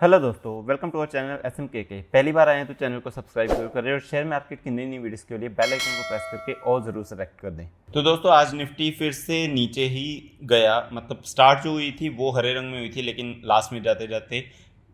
Hello दोस्तों, welcome to our channel SMKK। पहली बार आए हैं तो चैनल को सब्सक्राइब जरूर करें और शेयर मार्केट की नई नई वीडियोस के लिए बेल आइकन को प्रेस करके और ज़रूर सेलेक्ट कर दें। तो दोस्तों, आज निफ्टी फिर से नीचे ही गया। मतलब स्टार्ट जो हुई थी वो हरे रंग में हुई थी, लेकिन लास्ट में जाते जाते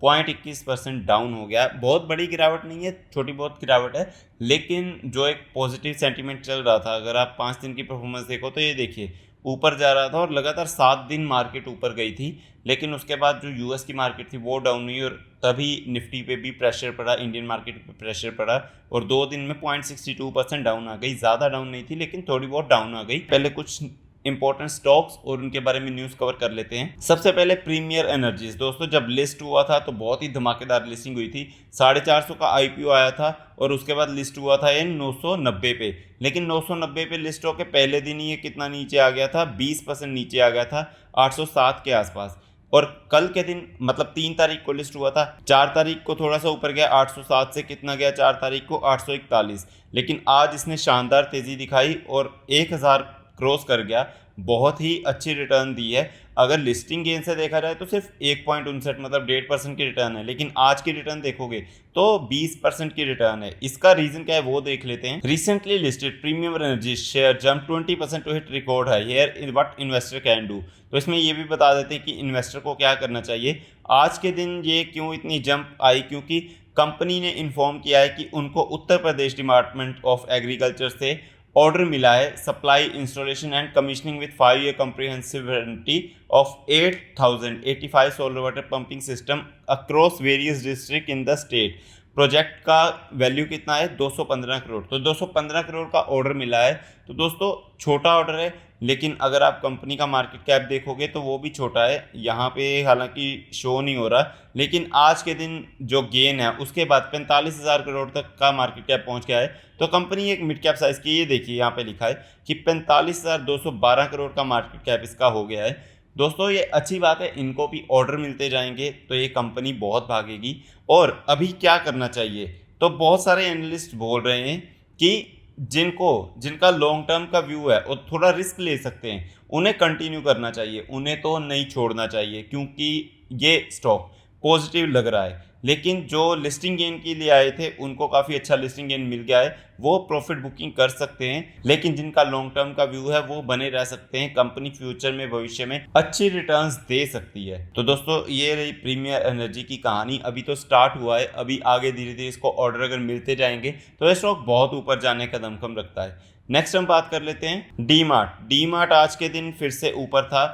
0.21% डाउन हो गया। बहुत बड़ी गिरावट नहीं है, छोटी बहुत गिरावट है, लेकिन जो एक पॉजिटिव सेंटीमेंट चल रहा था, अगर आप 5 दिन की परफॉर्मेंस देखो तो ये देखिए ऊपर जा रहा था और लगातार 7 दिन मार्केट ऊपर गई थी। लेकिन उसके बाद जो यूएस की मार्केट थी वो डाउन हुई और तभी निफ्टी पे भी प्रेशर पड़ा, इंडियन मार्केट पे प्रेशर पड़ा और 2 दिन में 0.62% डाउन आ गई। ज़्यादा डाउन नहीं थी लेकिन थोड़ी बहुत डाउन आ गई। पहले कुछ इंपॉर्टेंट स्टॉक्स और उनके बारे में न्यूज़ कवर कर लेते हैं। सबसे पहले प्रीमियर एनर्जीज। दोस्तों, जब लिस्ट हुआ था तो बहुत ही धमाकेदार लिस्टिंग हुई थी। 450 का आईपीओ आया था और उसके बाद लिस्ट हुआ था ये 990 पे। लेकिन 990 पे लिस्ट होकर पहले दिन ही ये कितना नीचे आ गया था, 20% नीचे आ गया था, 807 के आसपास। और कल के दिन मतलब 3 तारीख को लिस्ट हुआ था, 4 तारीख को थोड़ा सा ऊपर गया, 807 से कितना गया 4 तारीख को, 841। लेकिन आज इसने शानदार तेजी दिखाई और 1000 क्रॉस कर गया। बहुत ही अच्छी रिटर्न दी है। अगर लिस्टिंग गेन से देखा जाए तो सिर्फ 1.59 मतलब 1.5% की रिटर्न है, लेकिन आज की रिटर्न देखोगे तो 20% की रिटर्न है। इसका रीजन क्या है वो देख लेते हैं। Recently listed premium energy share jump 20% to hit record high, here what investor can do. तो इसमें ये भी बता देते हैं कि इन्वेस्टर को क्या करना चाहिए। आज के दिन ये क्यों इतनी जंप आई, क्योंकि कंपनी ने इन्फॉर्म किया है कि उनको Uttar Pradesh department of agriculture से ऑर्डर मिला है supply installation and commissioning with 5 year comprehensive warranty of 8085 solar water pumping system across various district in the state. Project का वैल्यू कितना है, 215 करोड़। तो 215 करोड़ का ऑर्डर मिला है। तो दोस्तों, छोटा ऑर्डर है, लेकिन अगर आप कंपनी का मार्केट कैप देखोगे तो वो भी छोटा है। यहाँ पे हालांकि शो नहीं हो रहा, लेकिन आज के दिन जो गेन है उसके बाद 45,000 करोड़ तक का मार्केट कैप पहुँच गया है। तो कंपनी एक मिड कैप साइज़ की, ये देखिए यहाँ पे लिखा है कि 45,212 करोड़ का मार्केट कैप इसका हो गया है। दोस्तों, ये अच्छी बात है, इनको भी ऑर्डर मिलते जाएंगे तो ये कंपनी बहुत भागेगी। और अभी क्या करना चाहिए, तो बहुत सारे एनालिस्ट बोल रहे हैं कि जिनका लॉन्ग टर्म का व्यू है और थोड़ा रिस्क ले सकते हैं उन्हें कंटिन्यू करना चाहिए, उन्हें तो नहीं छोड़ना चाहिए, क्योंकि ये स्टॉक पॉजिटिव लग रहा है। लेकिन जो लिस्टिंग गेन के लिए आए थे उनको काफ़ी अच्छा लिस्टिंग गेन मिल गया है, वो प्रॉफिट बुकिंग कर सकते हैं। लेकिन जिनका लॉन्ग टर्म का व्यू है वो बने रह सकते हैं। कंपनी फ्यूचर में, भविष्य में अच्छी रिटर्न्स दे सकती है। तो दोस्तों, ये रही प्रीमियर एनर्जी की कहानी। अभी तो स्टार्ट हुआ है, अभी आगे धीरे धीरे इसको ऑर्डर अगर मिलते जाएंगे तो ये स्टॉक बहुत ऊपर जाने का दमखम रखता है। नेक्स्ट हम बात कर लेते हैं डी मार्ट। डी मार्ट आज के दिन फिर से ऊपर था,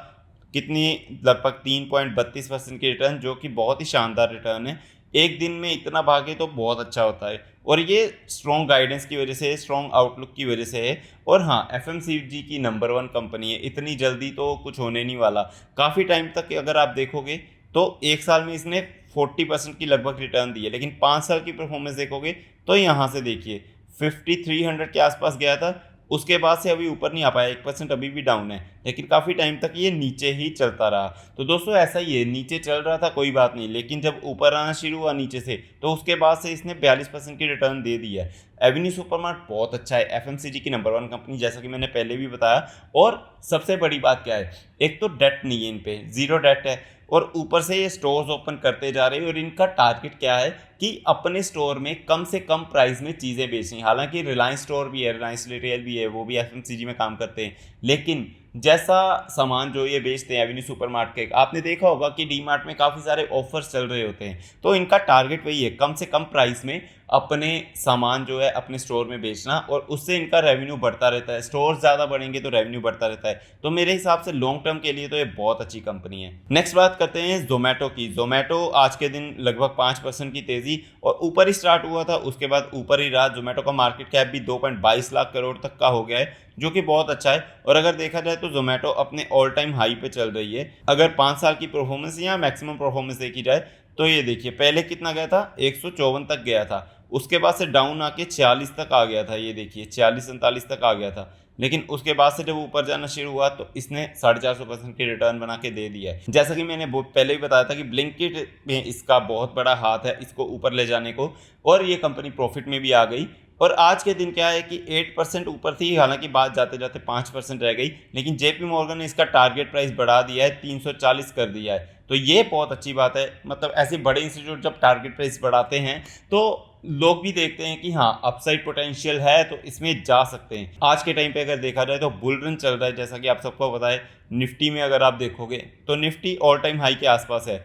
कितनी, लगभग 3.32% की रिटर्न, जो कि बहुत ही शानदार रिटर्न है। एक दिन में इतना भागे तो बहुत अच्छा होता है और ये स्ट्रॉन्ग गाइडेंस की वजह से, स्ट्रॉन्ग आउटलुक की वजह से है। और हाँ, एफएमसीजी की नंबर 1 कंपनी है, इतनी जल्दी तो कुछ होने नहीं वाला। काफ़ी टाइम तक अगर आप देखोगे तो एक साल में इसने 40% की लगभग रिटर्न दी है, लेकिन 5 साल की परफॉर्मेंस देखोगे तो यहाँ से देखिए 5300 के आसपास गया था, उसके बाद से अभी ऊपर नहीं आ पाया, 1% अभी भी डाउन है, लेकिन काफ़ी टाइम तक ये नीचे ही चलता रहा। तो दोस्तों, ऐसा ही है, नीचे चल रहा था कोई बात नहीं, लेकिन जब ऊपर आना शुरू हुआ नीचे से तो उसके बाद से इसने 42% की रिटर्न दे दी है। एवेन्यू सुपरमार्ट बहुत अच्छा है, एफएमसीजी की नंबर 1 कंपनी, जैसा कि मैंने पहले भी बताया। और सबसे बड़ी बात क्या है, एक तो डेट नहीं है, इन पे जीरो डेट है और ऊपर से ये स्टोर्स ओपन करते जा रहे हैं। और इनका टारगेट क्या है कि अपने स्टोर में कम से कम प्राइस में चीज़ें बेचनी। हालांकि रिलायंस स्टोर भी है, रिलायंस रिटेल भी है, वो भी एफएमसीजी में काम करते हैं, लेकिन जैसा सामान जो ये बेचते हैं एवेन्यू सुपरमार्ट के, आपने देखा होगा कि डी मार्ट में काफ़ी सारे ऑफर्स चल रहे होते हैं। तो इनका टारगेट वही है, कम से कम प्राइस में अपने सामान जो है अपने स्टोर में बेचना, और उससे इनका रेवेन्यू बढ़ता रहता है। स्टोर ज़्यादा बढ़ेंगे तो रेवेन्यू बढ़ता रहता है। तो मेरे हिसाब से लॉन्ग टर्म के लिए तो ये बहुत अच्छी कंपनी है। नेक्स्ट बात करते हैं जोमेटो की। जोमेटो आज के दिन लगभग 5% की तेज़ी और ऊपर ही स्टार्ट हुआ था, उसके बाद ऊपर ही रहा। जोमेटो का मार्केट कैप भी 2.22 लाख करोड़ तक का हो गया है, जो कि बहुत अच्छा है। और अगर देखा जाए तो जोमेटो अपने ऑल टाइम हाई पे चल रही है। अगर 5 साल की परफॉर्मेंस या मैक्सिमम परफॉर्मेंस देखी जाए तो ये देखिए, पहले कितना गया था, 154 तक गया था, उसके बाद से डाउन आके 46 तक आ गया था, ये देखिए 46-47 तक आ गया था। लेकिन उसके बाद से जब ऊपर जाना शुरू हुआ तो इसने 450% की रिटर्न बना के दे दिया है। जैसा कि मैंने पहले भी बताया था कि ब्लिंकिट में इसका बहुत बड़ा हाथ है इसको ऊपर ले जाने को, और ये कंपनी प्रॉफिट में भी आ गई। और आज के दिन क्या है कि 8% ऊपर थी, हालांकि बात जाते जाते 5% रह गई, लेकिन जेपी मॉर्गन ने इसका टारगेट प्राइस बढ़ा दिया है, 340 कर दिया है। तो ये बहुत अच्छी बात है। मतलब ऐसे बड़े इंस्टीट्यूट जब टारगेट प्राइस बढ़ाते हैं तो लोग भी देखते हैं कि हाँ अपसाइड पोटेंशियल है तो इसमें जा सकते हैं। आज के टाइम पे अगर देखा जाए तो बुल रन चल रहा है, जैसा कि आप सबको पता है। निफ्टी में अगर आप देखोगे तो निफ्टी ऑल टाइम हाई के आसपास है।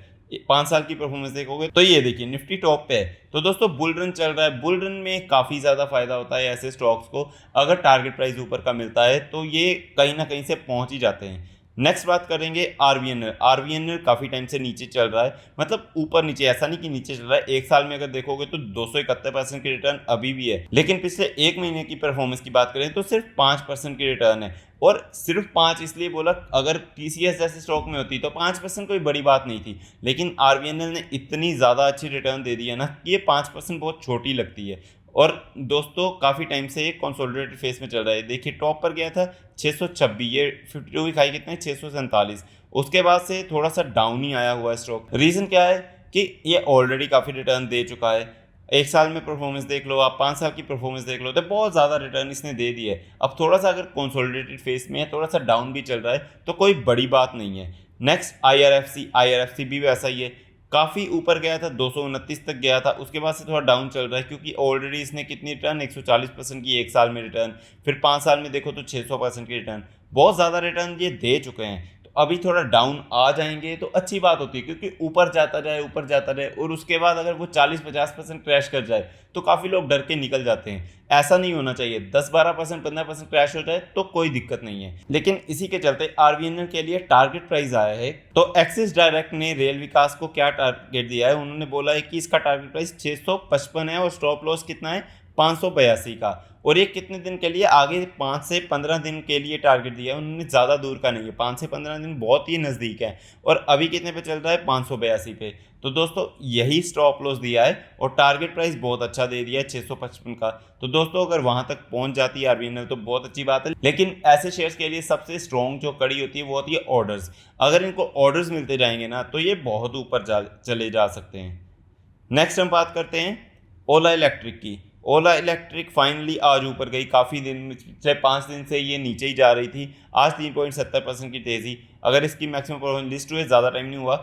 5 साल की परफॉर्मेंस देखोगे तो ये देखिए निफ्टी टॉप पे है। तो दोस्तों बुल रन चल रहा है, बुल रन में काफ़ी ज़्यादा फायदा होता है ऐसे स्टॉक्स को। अगर टारगेट प्राइस ऊपर का मिलता है तो ये कहीं ना कहीं से पहुंच ही जाते हैं। नेक्स्ट बात करेंगे आरवीएनएल। आरवीएनएल काफ़ी टाइम से नीचे चल रहा है, मतलब ऊपर नीचे, ऐसा नहीं कि नीचे चल रहा है। एक साल में अगर देखोगे तो 271% की रिटर्न अभी भी है, लेकिन पिछले एक महीने की परफॉर्मेंस की बात करें तो सिर्फ 5% की रिटर्न है। और सिर्फ 5 इसलिए बोला, अगर टीसीएस जैसे स्टॉक में होती तो 5% कोई बड़ी बात नहीं थी, लेकिन आरवीएनएल ने इतनी ज़्यादा अच्छी रिटर्न दे दी है ना कि ये 5% बहुत छोटी लगती है। और दोस्तों काफ़ी टाइम से ये कंसोलिडेटेड फेस में चल रहा है। देखिए टॉप पर गया था 626, ये 52 वीक हाई कितना है 647। उसके बाद से थोड़ा सा डाउन ही आया हुआ है स्टॉक। रीज़न क्या है कि ये ऑलरेडी काफ़ी रिटर्न दे चुका है। एक साल में परफॉर्मेंस देख लो आप, 5 साल की परफॉर्मेंस देख लो, तो बहुत ज़्यादा रिटर्न इसने दे दी है। अब थोड़ा सा अगर कंसोलिडेटेड फेस में है, थोड़ा सा डाउन भी चल रहा है तो कोई बड़ी बात नहीं है। नेक्स्ट आईआरएफसी भी वैसा ही है, काफ़ी ऊपर गया था 229 तक गया था, उसके बाद से थोड़ा डाउन चल रहा है क्योंकि ऑलरेडी इसने कितनी रिटर्न 140% की एक साल में रिटर्न, फिर 5 साल में देखो तो 600% की रिटर्न, बहुत ज़्यादा रिटर्न ये दे चुके हैं। तो अभी थोड़ा डाउन आ जाएंगे तो अच्छी बात होती है, क्योंकि ऊपर जाता जाए और उसके बाद अगर वो 40-50% क्रैश कर जाए तो काफ़ी लोग डर के निकल जाते हैं। ऐसा नहीं होना चाहिए। 10-12%, 15% क्रैश हो जाए तो कोई दिक्कत नहीं है। लेकिन इसी के चलते आरवीएनएल के लिए टारगेट प्राइस आया है। तो एक्सिस डायरेक्ट ने रेल विकास को क्या टारगेट दिया है, उन्होंने बोला है कि इसका टारगेट प्राइस 655 है और स्टॉप लॉस कितना है 582 का। और ये कितने दिन के लिए, आगे 5 से 15 दिन के लिए टारगेट दिया है उन्होंने, ज़्यादा दूर का नहीं है। 5 से 15 दिन बहुत ही नज़दीक है। और अभी कितने पे चल रहा है 582 पे। तो दोस्तों यही स्टॉप लॉस दिया है और टारगेट प्राइस बहुत अच्छा दे दिया है 655 का। तो दोस्तों अगर वहां तक पहुंच जाती है आरवीएनएल तो बहुत अच्छी बात है। लेकिन ऐसे शेयर्स के लिए सबसे स्ट्रॉन्ग जो कड़ी होती है वो होती है ऑर्डर्स। अगर इनको ऑर्डर्स मिलते जाएंगे ना तो ये बहुत ऊपर चले जा सकते हैं। नेक्स्ट हम बात करते हैं ओला इलेक्ट्रिक की। ओला इलेक्ट्रिक फाइनली आज ऊपर गई। काफ़ी दिन, पिछले 5 दिन से ये नीचे ही जा रही थी। आज 3.70% की तेज़ी। अगर इसकी मैक्सिमम परफॉर्मेंस लिस्ट हुए, ज़्यादा टाइम नहीं हुआ,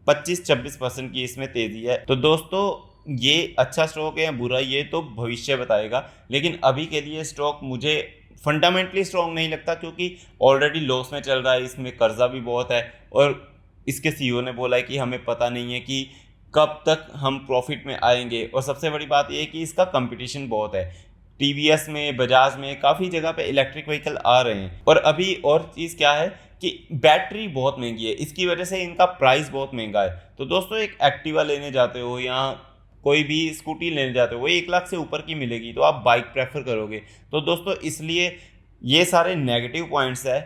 25-26% की इसमें तेज़ी है। तो दोस्तों ये अच्छा स्टॉक है या बुरा ये तो भविष्य बताएगा, लेकिन अभी के लिए स्टॉक मुझे फंडामेंटली स्ट्रॉन्ग नहीं लगता, क्योंकि ऑलरेडी लॉस में चल रहा है, इसमें कर्जा भी बहुत है और इसके सीईओ ने बोला है कि हमें पता नहीं है कि कब तक हम प्रॉफिट में आएंगे। और सबसे बड़ी बात यह है कि इसका कंपटीशन बहुत है। टीवीएस में, बजाज में, काफ़ी जगह पे इलेक्ट्रिक व्हीकल आ रहे हैं। और अभी और चीज़ क्या है कि बैटरी बहुत महंगी है, इसकी वजह से इनका प्राइस बहुत महंगा है। तो दोस्तों एक एक्टिवा लेने जाते हो या कोई भी स्कूटी लेने जाते हो वो 1 लाख से ऊपर की मिलेगी, तो आप बाइक प्रेफर करोगे। तो दोस्तों इसलिए ये सारे नेगेटिव पॉइंट्स है।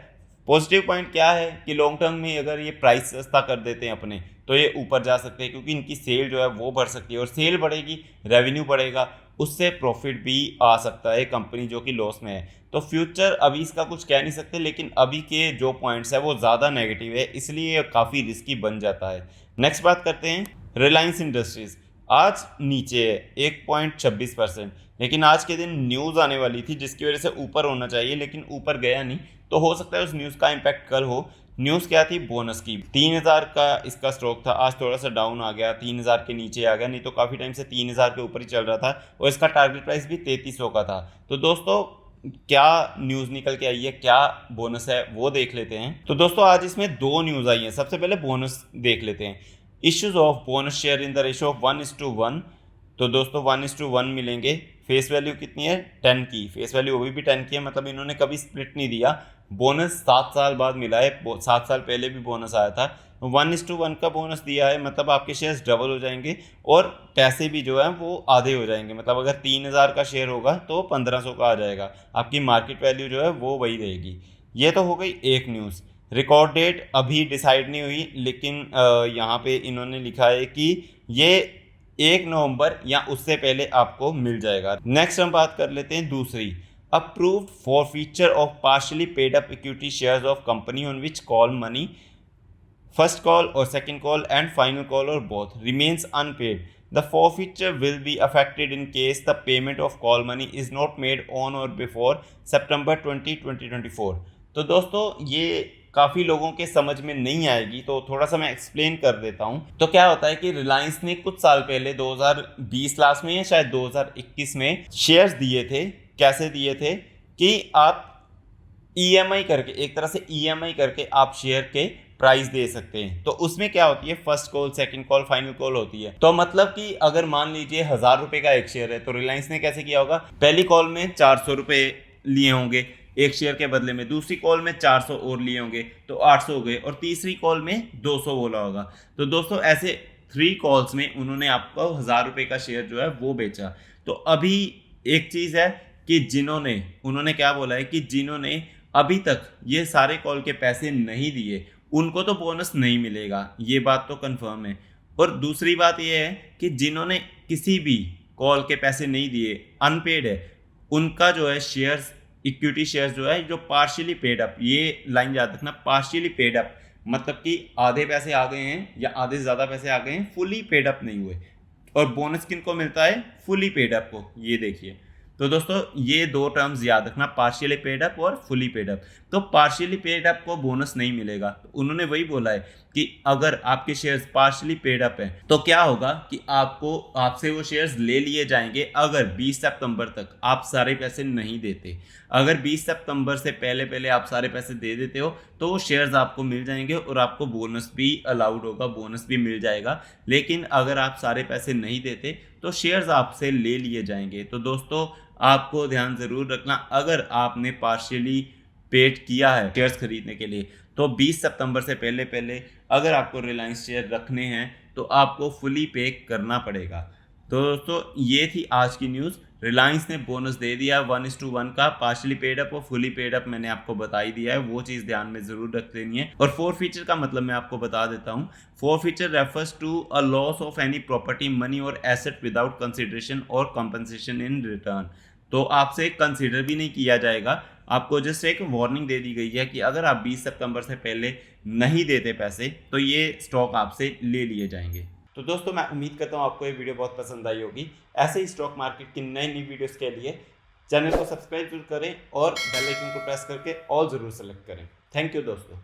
पॉजिटिव पॉइंट क्या है कि लॉन्ग टर्म में अगर ये प्राइस सस्ता कर देते हैं अपने तो ये ऊपर जा सकते हैं, क्योंकि इनकी सेल जो है वो बढ़ सकती है और सेल बढ़ेगी, रेवेन्यू बढ़ेगा, उससे प्रॉफिट भी आ सकता है कंपनी जो कि लॉस में है। तो फ्यूचर अभी इसका कुछ कह नहीं सकते, लेकिन अभी के जो पॉइंट्स है वो ज़्यादा नेगेटिव है, इसलिए काफ़ी रिस्की बन जाता है। नेक्स्ट बात करते हैं रिलायंस इंडस्ट्रीज़। आज नीचे है 1.26%, लेकिन आज के दिन न्यूज़ आने वाली थी जिसकी वजह से ऊपर होना चाहिए, लेकिन ऊपर गया नहीं। तो हो सकता है उस न्यूज़ का इम्पैक्ट कल हो। न्यूज़ क्या थी, बोनस की। 3000 का इसका स्टॉक था, आज थोड़ा सा डाउन आ गया, 3000 के नीचे आ गया, नहीं तो काफ़ी टाइम से 3000 के ऊपर ही चल रहा था और इसका टारगेट प्राइस भी 3300 का था। तो दोस्तों क्या न्यूज़ निकल के आई है, क्या बोनस है वो देख लेते हैं। तो दोस्तों आज इसमें 2 न्यूज़ आई हैं। सबसे पहले बोनस देख लेते हैं। Issues of bonus share in the ratio of 1:1। तो दोस्तों 1:1 मिलेंगे। फेस वैल्यू कितनी है 10 की, फेस वैल्यू अभी भी 10 की है, मतलब इन्होंने कभी स्प्लिट नहीं दिया। बोनस 7 साल बाद मिला है, 7 साल पहले भी बोनस आया था। 1:1 का बोनस दिया है, मतलब आपके शेयर्स डबल हो जाएंगे और पैसे भी जो है वो आधे हो जाएंगे। मतलब अगर 3000 का शेयर होगा तो 1500 का आ जाएगा, आपकी मार्केट वैल्यू जो है वो वही रहेगी। ये तो हो गई एक न्यूज़। रिकॉर्ड डेट अभी डिसाइड नहीं हुई, लेकिन यहाँ पे इन्होंने लिखा है कि ये 1 नवंबर या उससे पहले आपको मिल जाएगा। नेक्स्ट हम बात कर लेते हैं दूसरी, approved forfeiture of partly paid up equity shares of company on which call money first call और second call and final call और both remains unpaid, the forfeiture will be affected in case the payment of call money is not made on or before September 20, 2024। तो दोस्तों ये काफ़ी लोगों के समझ में नहीं आएगी, तो थोड़ा सा मैं एक्सप्लेन कर देता हूँ। तो क्या होता है कि रिलायंस ने कुछ साल पहले 2020 लास्ट में या शायद 2021 में शेयर्स दिए थे। कैसे दिए थे कि आप EMI करके, एक तरह से EMI करके आप शेयर के प्राइस दे सकते हैं। तो उसमें क्या होती है, first call, second call, final call होती है। तो मतलब कि अगर मान लीजिए 1000 रुपए का एक शेयर है, तो रिलायंस ने कैसे किया होगा, पहली कॉल में 400 रुपए लिए होंगे एक शेयर के बदले में, दूसरी कॉल में 400 और लिए होंगे तो 800 हो गए, और तीसरी कॉल में 200 बोला होगा। तो दोस्तों ऐसे 3 कॉल्स में उन्होंने आपको 1000 रुपए का शेयर जो है वो बेचा। तो अभी एक चीज है कि उन्होंने क्या बोला है कि जिन्होंने अभी तक ये सारे कॉल के पैसे नहीं दिए उनको तो बोनस नहीं मिलेगा, ये बात तो कंफर्म है। और दूसरी बात ये है कि जिन्होंने किसी भी कॉल के पैसे नहीं दिए, अनपेड है, उनका जो है शेयर्स, इक्विटी शेयर्स जो है जो पार्शियली पेड अप, ये लाइन याद रखना, पार्शियली पेड अप मतलब कि आधे पैसे आ गए हैं या आधे से ज़्यादा पैसे आ गए हैं, फुली पेड अप नहीं हुए। और बोनस किनको मिलता है, फुली पेड अप को, ये देखिए। तो दोस्तों ये 2 टर्म्स याद रखना, पार्शियली पेड अप और फुली पेड अप। तो पार्शियली पेड अप को बोनस नहीं मिलेगा, तो उन्होंने वही बोला है कि अगर आपके शेयर्स पार्शियली पेड अप हैं तो क्या होगा कि आपसे वो शेयर्स ले लिए जाएंगे अगर 20 सितंबर तक आप सारे पैसे नहीं देते। अगर 20 सितंबर से पहले आप सारे पैसे दे देते हो तो वो शेयर्स आपको मिल जाएंगे और आपको बोनस भी अलाउड होगा, बोनस भी मिल जाएगा। लेकिन अगर आप सारे पैसे नहीं देते तो शेयर्स आपसे ले लिए जाएंगे। तो दोस्तों आपको ध्यान जरूर रखना, अगर आपने पार्शियली पेड किया है शेयर्स खरीदने के लिए तो 20 सितंबर से पहले अगर आपको रिलायंस शेयर रखने हैं तो आपको फुली पे करना पड़ेगा। तो दोस्तों ये थी आज की न्यूज़। रिलायंस ने बोनस दे दिया 1:1 का, पार्शियली पेड अप और फुली पेड अप मैंने आपको बता ही दिया है, वो चीज़ ध्यान में ज़रूर रख लेनी है। और फोरफीचर का मतलब मैं आपको बता देता हूँ। Forfeiture refers to a loss of any property, money और एसेट विदाउट कंसिडरेशन और कंपनसेशन इन रिटर्न। तो आपसे कंसिडर भी नहीं किया जाएगा, आपको जस्ट एक वार्निंग दे दी गई है कि अगर आप 20 सितंबर से पहले नहीं देते पैसे तो ये स्टॉक आपसे ले लिए जाएंगे। तो दोस्तों मैं उम्मीद करता हूँ आपको ये वीडियो बहुत पसंद आई होगी। ऐसे ही स्टॉक मार्केट की नई वीडियोस के लिए चैनल को सब्सक्राइब जरूर करें और बेल आइकन को प्रेस करके ऑल जरूर सेलेक्ट करें। थैंक यू दोस्तों।